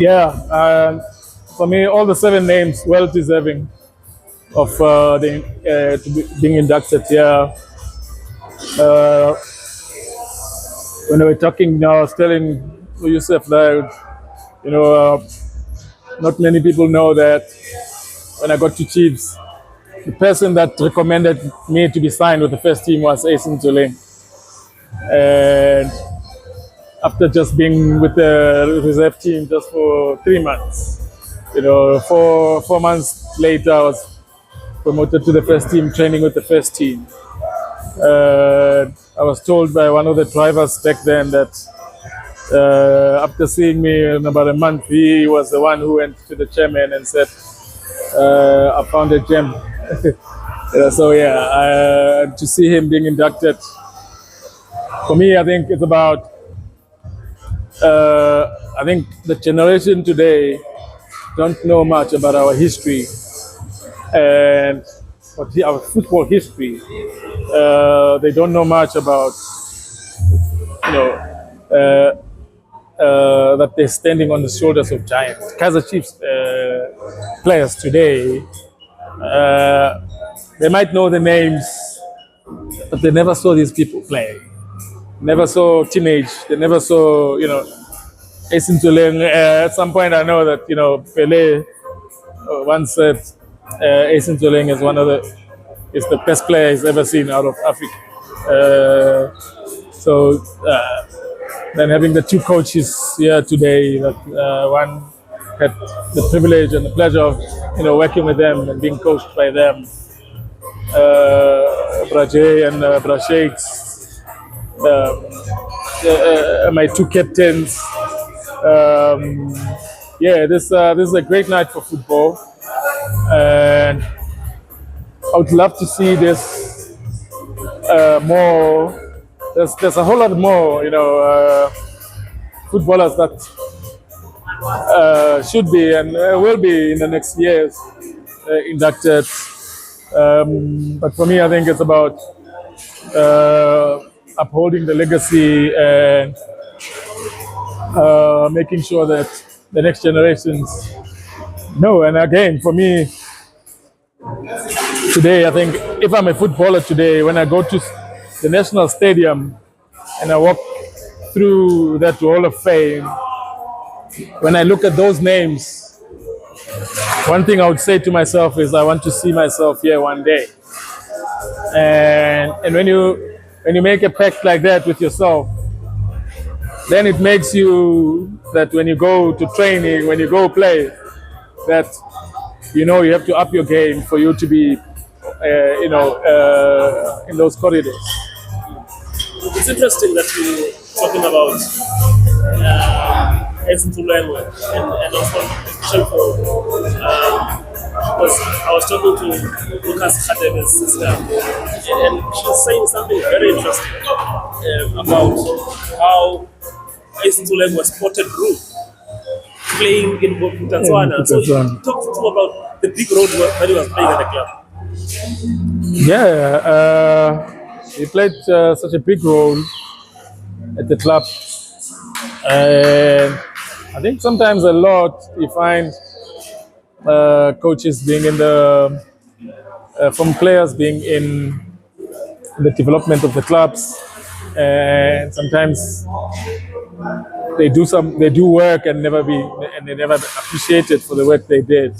Yeah, for me, all the 7 names well deserving of being inducted. Yeah, uh, when we were talking now, I was telling Yusuf that you know not many people know that when I got to Chiefs, the person that recommended me to be signed with the first team was Ace Ntsoelengoe. And after just being with the reserve team just for 3 months, four months later, I was promoted to the first team, training with the first team. I was told by one of the drivers back then that after seeing me in about a month, he was the one who went to the chairman and said, I found a gem. To see him being inducted, for me, I think it's about, I think the generation today don't know much about our history and our football history. They don't know much about, that they're standing on the shoulders of giants. Kaizer Chiefs players today, they might know the names, but they never saw these people play. Never saw teenage. They never saw, Ace Ntsoelengoe. At some point, I know that, Pele once said Ace Ntsoelengoe is the best player he's ever seen out of Africa. Then having the 2 coaches here today, that one had the privilege and the pleasure of, working with them and being coached by them, Braje and Brashakes. My 2 captains. This is a great night for football, and I would love to see this more. There's a whole lot more, footballers that should be and will be in the next years inducted. But for me, I think it's about upholding the legacy and making sure that the next generations know. And again, for me, today, I think if I'm a footballer today, when I go to the National Stadium and I walk through that Hall of Fame, when I look at those names, one thing I would say to myself is I want to see myself here one day. And when you make a pact like that with yourself, then it makes you that when you go to training, when you go play, that you have to up your game for you to be in those corridors. It's interesting that you're talking about Ace Ntsoelengoe and also especially because I was talking to Lucas Khadebe's sister, and she's saying something very interesting about how Ace Ntsoelengoe was spotted through playing in Botswana. So talk to me about the big role that he was playing at the club. He played such a big role at the club, and I think sometimes a lot you find coaches being in from players being in the development of the clubs, and sometimes they do work and they never appreciated for the work they did.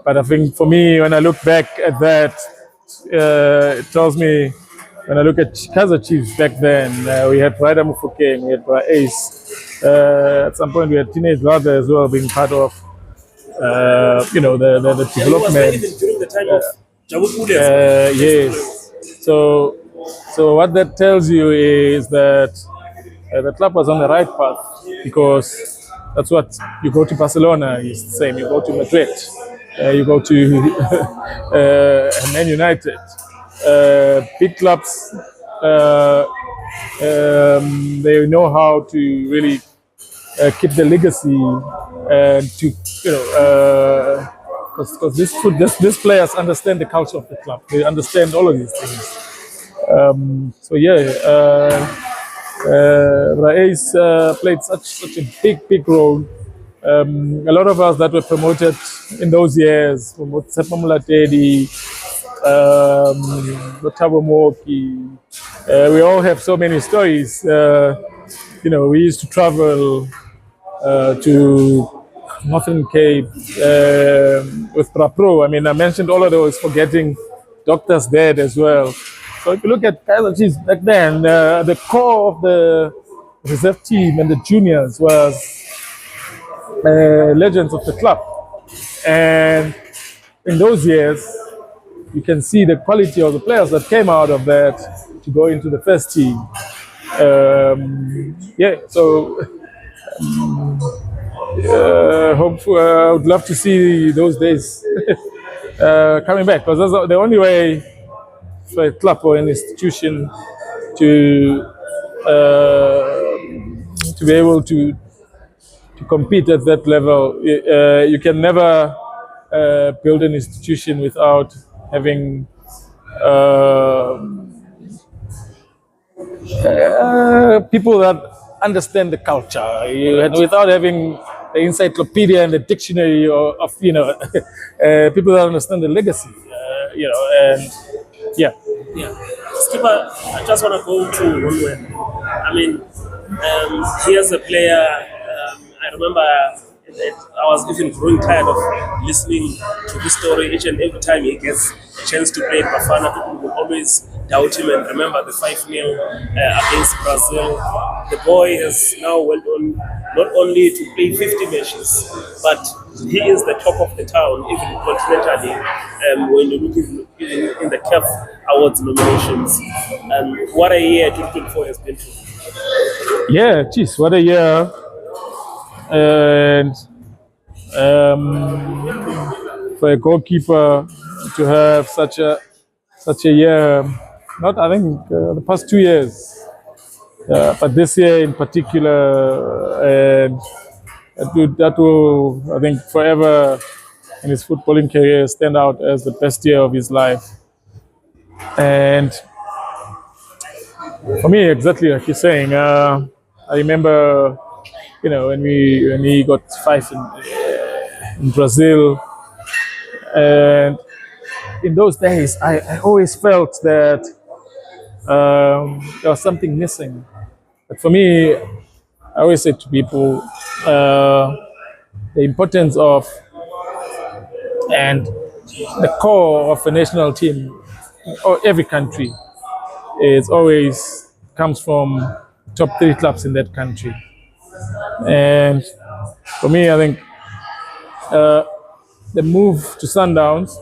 But I think for me, when I look back at that, it tells me, when I look at Kaizer Chiefs back then, we had Ryder Mufokeng, we had Ace. At some point, we had Teenage Brother as well being part of, the development. He was even during the time of Jabu Pule. Yes. So what that tells you is that the club was on the right path, because that's what you go to Barcelona is the same. You go to Madrid, you go to Man United, big clubs. They know how to really keep the legacy and to because these players understand the culture of the club. They understand all of these things. But Ace played such a big role. A lot of us that were promoted in those years, from Tsepamula Teddy, Lotabo Moki, we all have so many stories. We used to travel to Northern Cape with Prapro. I mean, I mentioned all of those, forgetting Doctor's Dead as well. So if you look at Kaizer Chiefs back then, the core of the reserve team and the juniors was legends of the club. And in those years, you can see the quality of the players that came out of that to go into the first team. So I would love to see those days coming back, because that's the only way for a club or an institution to be able to compete at that level. You can never build an institution without having people that understand the culture, and without having the encyclopedia and the dictionary of people that understand the legacy, and yeah. Yeah. Skipper, I just want to go to Ronwen. I mean, he as a player, I remember I was even growing tired of listening to his story each and every time he gets a chance to play in Bafana. People will always doubt him, and remember the 5-0 against Brazil. The boy has now went on not only to play 50 matches, but he is the top of the town, even continentally, when you look in the CAF Awards nominations. And what a year 2024 has been for. Yeah, geez, what a year. And for a goalkeeper to have such a year, not I think the past 2 years, but this year in particular, and that will I think forever in his footballing career stand out as the best year of his life. And for me, exactly like you're saying, I remember, when he got 5 in Brazil, and in those days, I always felt that there was something missing. But for me, I always say to people, the importance of and the core of a national team or every country is always comes from top 3 clubs in that country. And for me, I think the move to Sundowns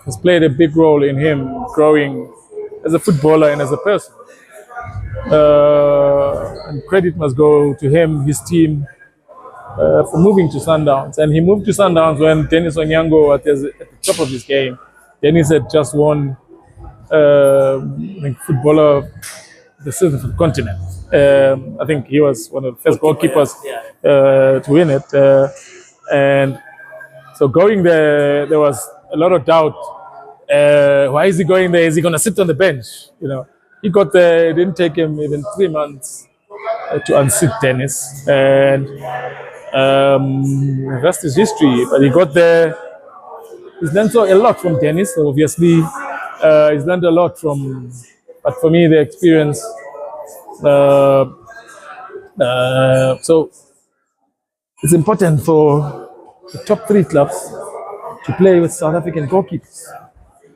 has played a big role in him growing as a footballer and as a person. And credit must go to him, his team, for moving to Sundowns. And he moved to Sundowns when Dennis Onyango was at the top of his game. Dennis had just won footballer of the Southern Continent. I think he was one of the first goalkeepers to win it. And so going there was a lot of doubt. Why is he going there? Is he going to sit on the bench? He got there. It didn't take him even 3 months to unseat Dennis, and the rest is history. But he got there. He's learned a lot from Dennis. Obviously, he's learned a lot from. But for me, the experience. So it's important for the top 3 clubs to play with South African goalkeepers,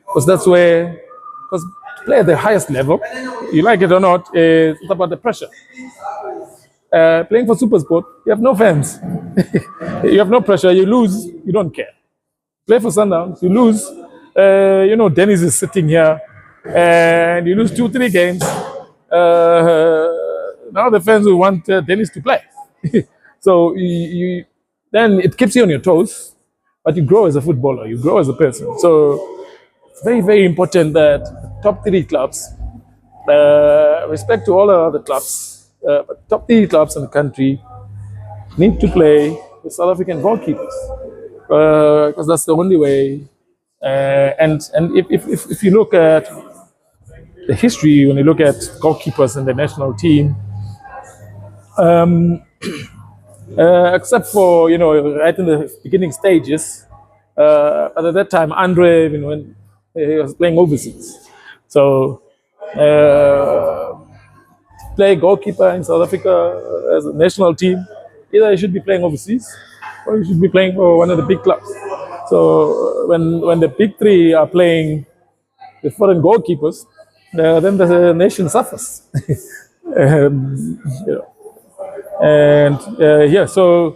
because that's where, because to play at the highest level, you like it or not, it's about the pressure. Playing for SuperSport, you have no fans, you have no pressure. You lose, you don't care. Play for Sundowns, you lose. Dennis is sitting here, and you lose 2-3 games. Now the fans will want Dennis to play. So then it keeps you on your toes, but you grow as a footballer, you grow as a person. So it's very, very important that top 3 clubs, respect to all the other clubs, but top 3 clubs in the country need to play with South African goalkeepers, because that's the only way. And if you look at the history when you look at goalkeepers in the national team. Except for right in the beginning stages, but at that time Andre, when he was playing overseas, so play goalkeeper in South Africa as a national team, either you should be playing overseas or you should be playing for one of the big clubs. So when the big three are playing with foreign goalkeepers, then the nation suffers. um, you know. And yeah, so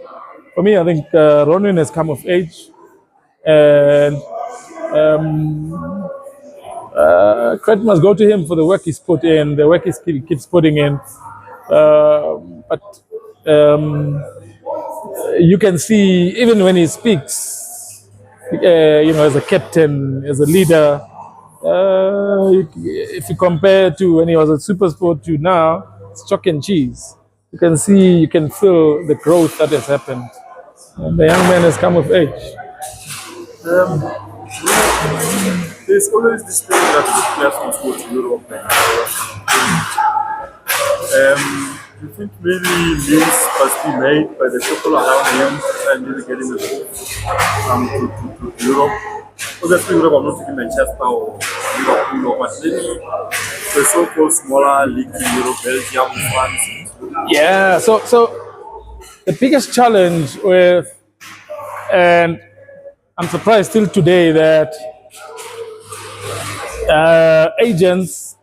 for me, I think Ronwen has come of age, and credit must go to him for the work he's put in, the work he keeps putting in. But you can see, even when he speaks, as a captain, as a leader, if you compare to when he was at Supersport to now, it's chalk and cheese. You can see, you can feel the growth that has happened. And the young man has come of age. There's always this thing that players must go to Europe do you think maybe moves must be made by the people around him and really getting the to Europe? Obviously, Europe, I'm not taking Manchester or Liverpool, but maybe the so-called smaller league in Europe, Belgium, France. Yeah, so the biggest challenge with, and I'm surprised still today that agents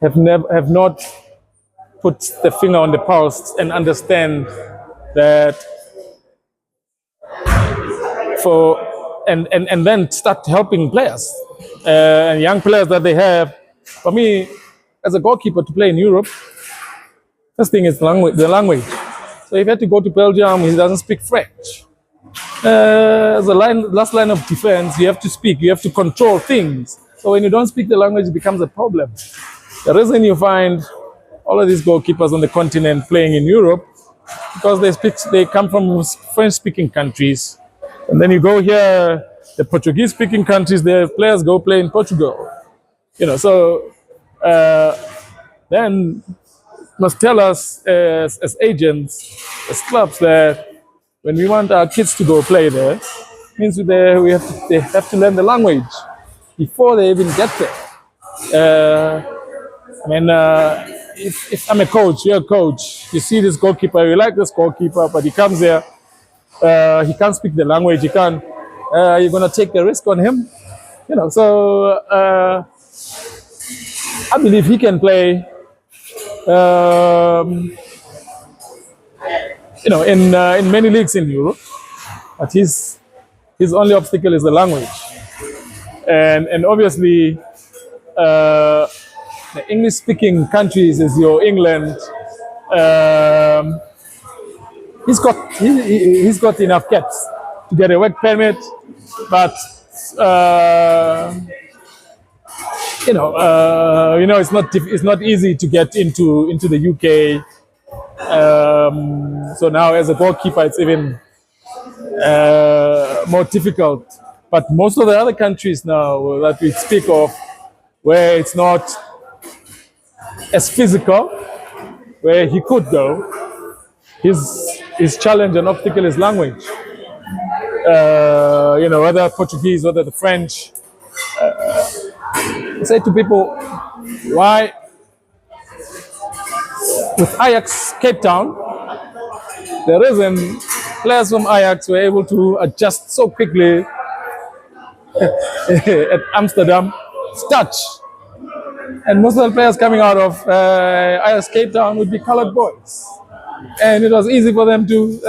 have not put the finger on the pulse and understand that and then start helping players and young players that they have. For me, as a goalkeeper, to play in Europe, first thing is the language. So if you have to go to Belgium, he doesn't speak French. As a last line of defense, you have to speak, you have to control things. So when you don't speak the language, it becomes a problem. The reason you find all of these goalkeepers on the continent playing in Europe, because they come from French-speaking countries. And then you go here, the Portuguese-speaking countries, their players go play in Portugal. So then must tell us as agents, as clubs, that when we want our kids to go play there, means they have to learn the language before they even get there. If I'm a coach, you're a coach, you see this goalkeeper, you like this goalkeeper, but he comes here, he can't speak the language, you're going to take a risk on him. So I believe he can play in many leagues in Europe, but his only obstacle is the language, and obviously the English-speaking countries is your England. He's got enough caps to get a work permit, but it's not easy to get into the UK. So now as a goalkeeper, it's even more difficult. But most of the other countries now that we speak of, where it's not as physical, where he could go, his challenge and obstacle is language. Whether Portuguese, whether the French. I say to people, why with Ajax Cape Town, the reason players from Ajax were able to adjust so quickly at Amsterdam, it's Dutch. And most of the players coming out of Ajax Cape Town would be colored boys. And it was easy for them to,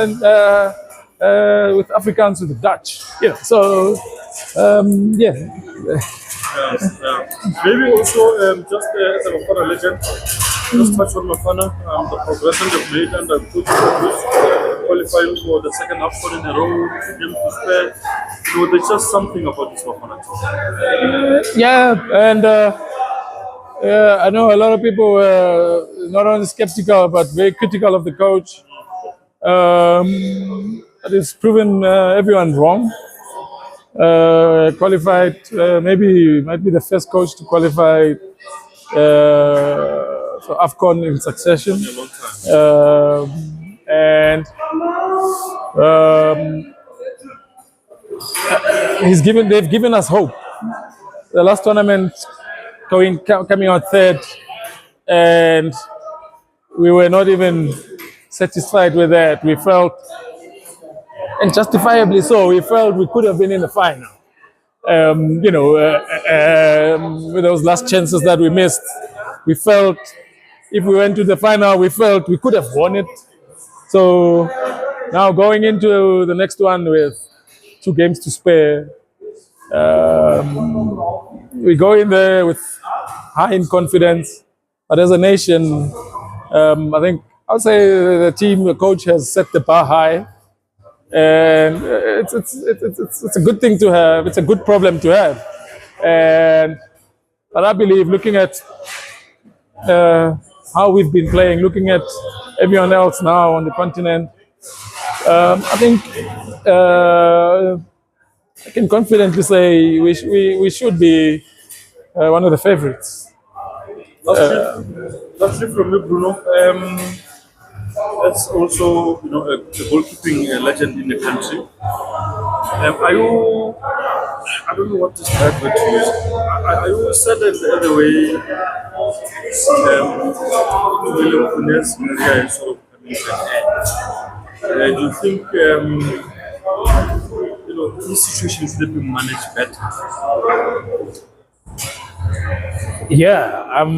with Africans, with the Dutch. So, yeah. Maybe also, just as a Bafana legend, just touch on Bafana, the progression they've made and the good qualifying for the second AFCON in a row, game to spare. There's just something about this Bafana team. And I know a lot of people were not only skeptical but very critical of the coach. It has proven everyone wrong. Qualified, maybe might be the first coach to qualify for AFCON in succession. A long time. And they've given us hope. The last tournament coming out third, and we were not even satisfied with that. We felt, and justifiably so, we felt we could have been in the final. With those last chances that we missed, we felt if we went to the final, we felt we could have won it. So now going into the next one with 2 games to spare, we go in there with high in confidence. But as a nation, I think I'll say the team, the coach has set the bar high, and it's a good thing to have. It's a good problem to have, but I believe looking at how we've been playing, looking at everyone else now on the continent, I think I can confidently say we should be one of the favorites. Lastly from you, Bruno. That's also, a goalkeeping legend in the country. Are you? I don't know what this bad word to use. Are you saddened the way Itumeleng Khune's career is sort of coming to an end? Do you think these situations should have been managed better? Yeah, I'm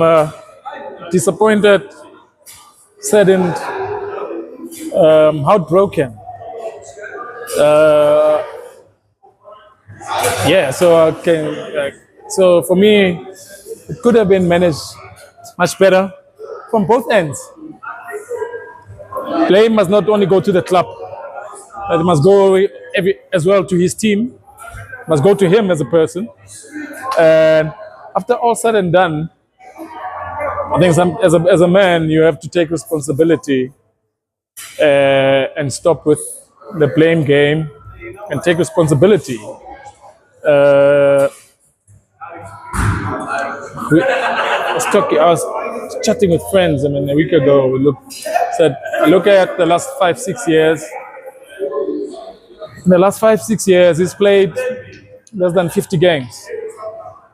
disappointed, saddened, heartbroken. So for me, it could have been managed much better from both ends. Blame must not only go to the club, but it must go as well to his team. Must go to him as a person. And after all said and done, I think as a man, you have to take responsibility and stop with the blame game and take responsibility. I was chatting with friends. I mean, a week ago, look at the last 5-6 years. In the last 5-6 years, he's played less than 50 games.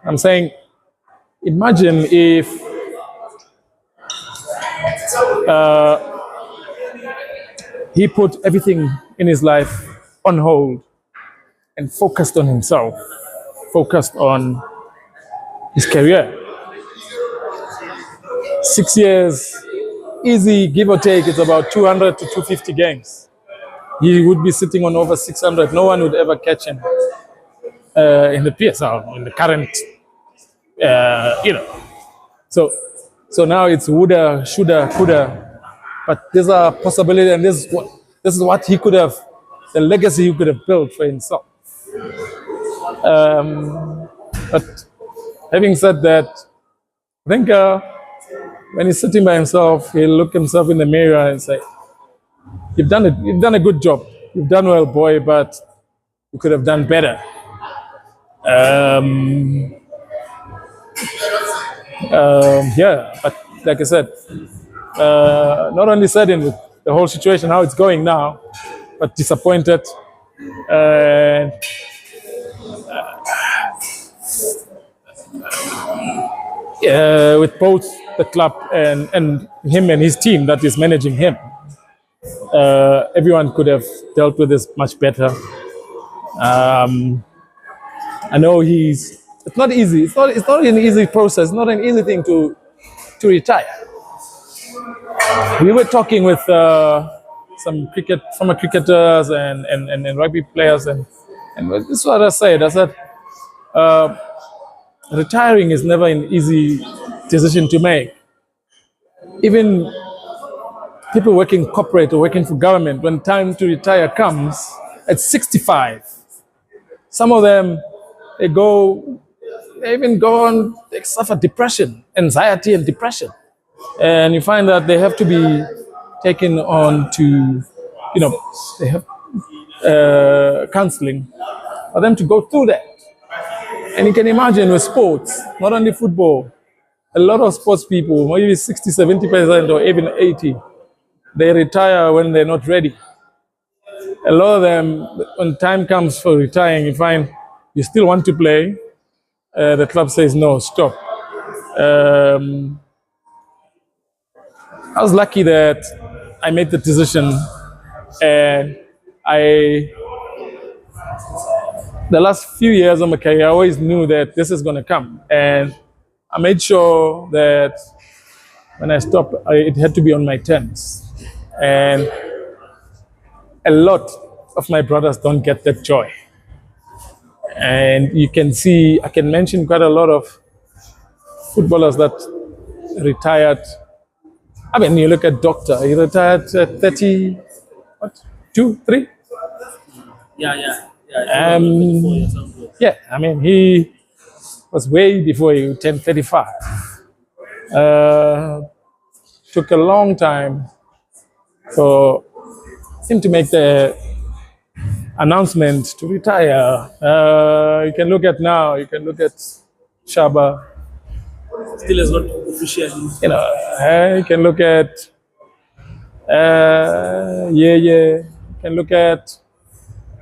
I'm saying, imagine if he put everything in his life on hold and focused on himself, focused on his career. 6 years, easy, give or take, it's about 200 to 250 games. He would be sitting on over 600. No one would ever catch him in the PSL, in the current, So now it's woulda, shoulda, coulda. But there's a possibility, and this is what he could have, the legacy he could have built for himself. But having said that, I think when he's sitting by himself, he'll look himself in the mirror and say, You've done a good job. You've done well, boy, but you could have done better. But like I said, not only saddened with the whole situation, how it's going now, but disappointed. With both the club and him and his team that is managing him. Everyone could have dealt with this much better. I know it's not easy. It's not an easy process. Not an easy thing to retire. We were talking with some former cricketers and rugby players, and this is what I said. I said retiring is never an easy decision to make. Even people working corporate or working for government, when time to retire comes at 65, some of them they suffer depression, anxiety and depression. And you find that they have to be taken on to, they have counseling for them to go through that. And you can imagine with sports, not only football, a lot of sports people, maybe 60, 70% or even 80, they retire when they're not ready. A lot of them, when time comes for retiring, you find you still want to play. The club says, no, stop. I was lucky that I made the decision, and the last few years of my career, I always knew that this is going to come. And I made sure that when I stopped, it had to be on my terms. And a lot of my brothers don't get that joy. And you can see, I can mention quite a lot of footballers that retired. I mean, you look at Doctor, he retired at 30, what, 2, 3? Yeah. Yeah, I mean, he was way before he turned 35. Took a long time for him to make the announcement to retire. You can look at now, you can look at Shaba. Still has not officially. You know, you can look at you can look at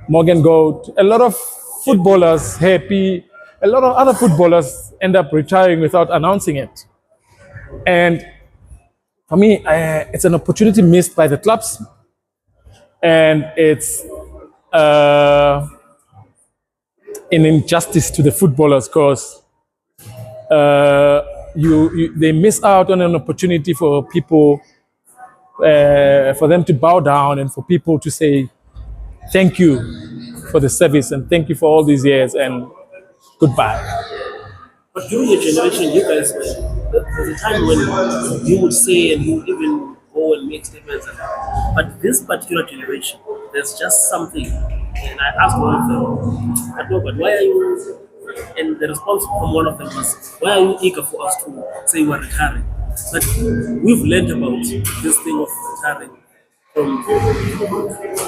Morgan Goat. A lot of footballers happy. A lot of other footballers end up retiring without announcing it. And for me, it's an opportunity missed by the clubs. And it's an injustice to the footballers because they miss out on an opportunity for people, for them to bow down and for people to say thank you for the service and thank you for all these years and goodbye. But during your generation, you guys, there's a time when you would say and you would even go and make statements. But this particular generation, there's just something. And I asked one of them, I know, but why are you? And the response from one of them was, why are you eager for us to say we're retiring? But we've learned about this thing of retiring from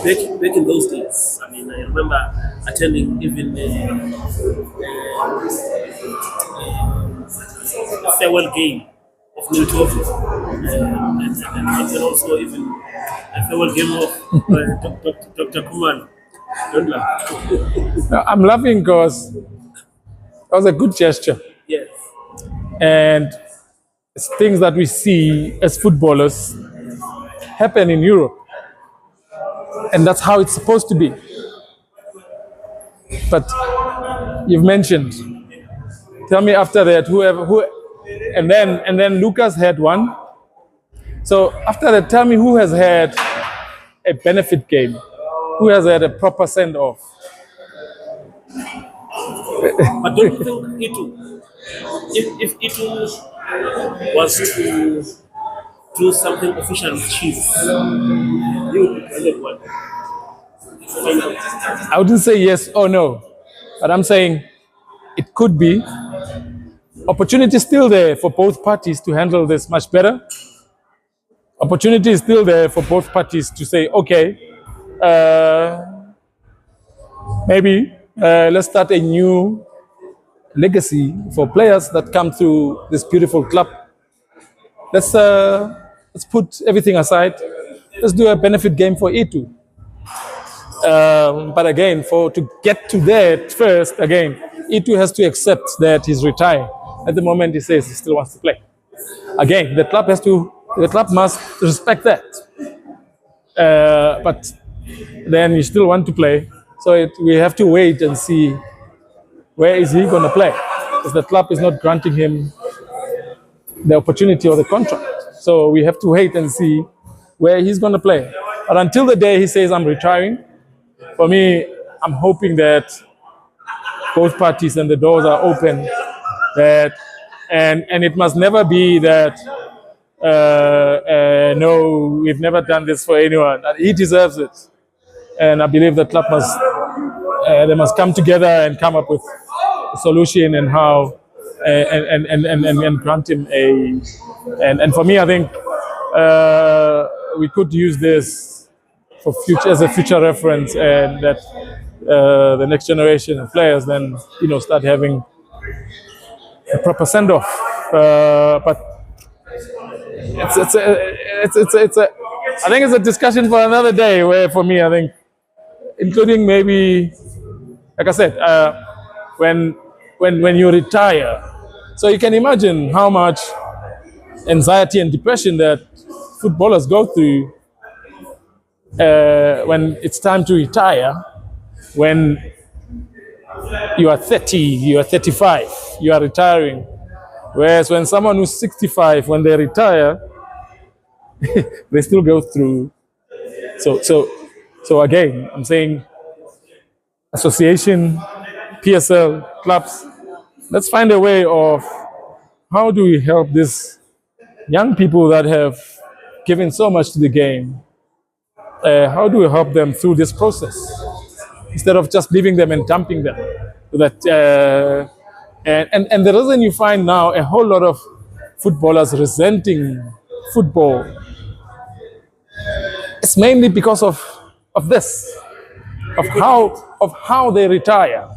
back in those days. I mean, I remember attending even a farewell game of Miltovi, and also even a farewell game of Dr. Kuman. Don't laugh. I'm laughing because it was a good gesture. Yes. And it's things that we see as footballers happen in Europe. And that's how it's supposed to be. But you've mentioned, tell me after that, and then Lucas had one. So after that, tell me who has had a benefit game, who has had a proper send-off. But don't you think Itu, if Itu was to do something official with Chief, he would be the one? I wouldn't say yes or no, but I'm saying it could be. Opportunity is still there for both parties to handle this much better. Opportunity is still there for both parties to say, okay, maybe let's start a new legacy for players that come through this beautiful club. Let's put everything aside. Let's do a benefit game for Itu. But again, to get to that first, again, Itu has to accept that he's retired. At the moment, he says he still wants to play. Again, the club must respect that. But then you still want to play, so we have to wait and see where is he going to play, because the club is not granting him the opportunity or the contract. So we have to wait and see where he's going to play. But until the day he says, I'm retiring, for me, I'm hoping that both parties and the doors are open. And it must never be that, no, we've never done this for anyone. He deserves it. And I believe the club they must come together and come up with a solution and how, and grant him and for me, I think we could use this for as a future reference, and that the next generation of players, then start having a proper send off. But it's a I think it's a discussion for another day. Where for me, I think, including maybe, like I said, when you retire, so you can imagine how much anxiety and depression that footballers go through when it's time to retire. When you are 30, you are 35, you are retiring. Whereas when someone who's 65, when they retire, they still go through. So again, I'm saying association, PSL, clubs, let's find a way of how do we help these young people that have given so much to the game. How do we help them through this process instead of just leaving them and dumping them? And the reason you find now a whole lot of footballers resenting football, it's mainly because of this, of how they retire.